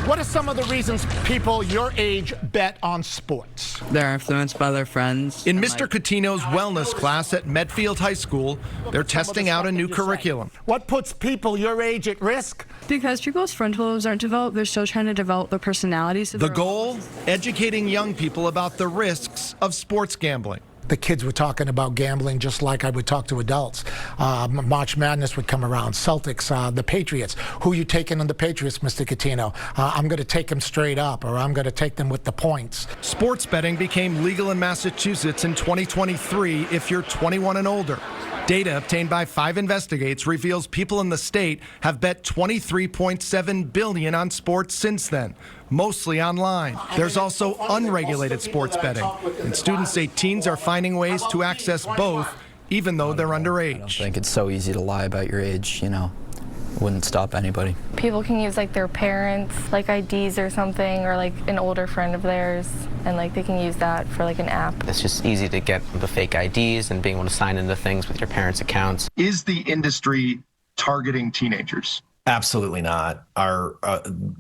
What are some of the reasons people your age bet on sports? They're influenced by their friends. In Mr. Coutinho's wellness class at Medfield High School, they're testing out a new curriculum. What puts people your age at risk? Because people's frontal lobes aren't developed, they're still trying to develop their personalities. The goal? Educating young people about the risks of sports gambling. The kids were talking about gambling just like I would talk to adults. March Madness would come around. Celtics, the Patriots. Who you taking on the Patriots, Mr. Coutinho? I'm going to take them straight up, or I'm going to take them with the points. Sports betting became legal in Massachusetts in 2023 if you're 21 and older. Data obtained by 5 Investigates reveals people in the state have bet $23.7 billion on sports since then, mostly online. There's also unregulated sports betting, and students say teens are finding ways to access both, even though they're underage. I don't think it's so easy to lie about your age, you know. Wouldn't stop anybody. People can use like their parents, like IDs or something, or like an older friend of theirs, and like they can use that for like an app. It's just easy to get the fake IDs and being able to sign into things with your parents' accounts. Is the industry targeting teenagers? Absolutely not.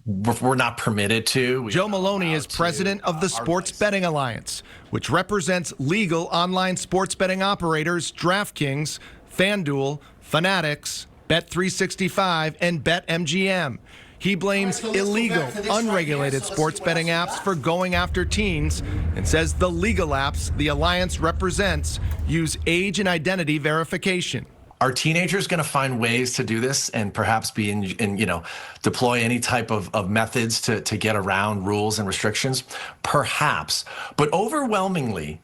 We're not permitted to. Joe Maloney is president of the Sports Betting Alliance, which represents legal online sports betting operators DraftKings, FanDuel, Fanatics, Bet365, and BetMGM. He blames illegal, unregulated sports betting apps for going after teens and says the legal apps the Alliance represents use age and identity verification. Are teenagers going to find ways to do this and perhaps be deploy any type of methods to get around rules and restrictions? Perhaps. But overwhelmingly,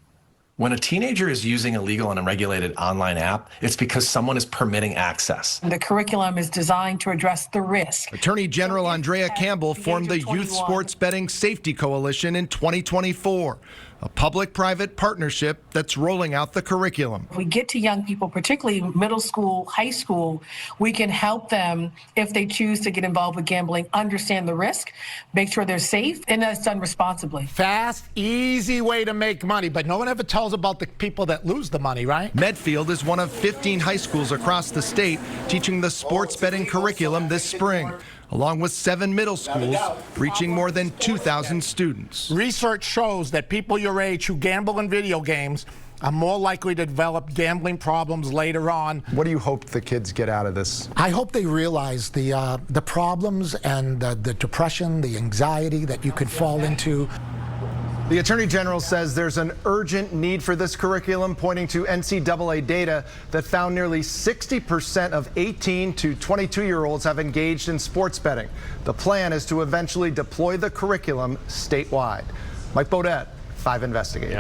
when a teenager is using a legal and unregulated online app, it's because someone is permitting access. The curriculum is designed to address the risk. Attorney General Andrea Campbell formed the Youth Sports Betting Safety Coalition in 2024, a public-private partnership that's rolling out the curriculum. If we get to young people, particularly middle school, high school, we can help them, if they choose to get involved with gambling, understand the risk, make sure they're safe, and that's done responsibly. Fast, easy way to make money, but no one ever tells about the people that lose the money, right? Medfield is one of 15 high schools across the state teaching the sports betting curriculum this spring, along with 7 middle schools, reaching more than 2,000 students. Research shows that people your age who gamble in video games are more likely to develop gambling problems later on. What do you hope the kids get out of this? I hope they realize the problems and the depression, the anxiety that you could fall into. The Attorney General says there's an urgent need for this curriculum, pointing to NCAA data that found nearly 60% of 18 to 22-year-olds have engaged in sports betting. The plan is to eventually deploy the curriculum statewide. Mike Bodette, 5 Investigates.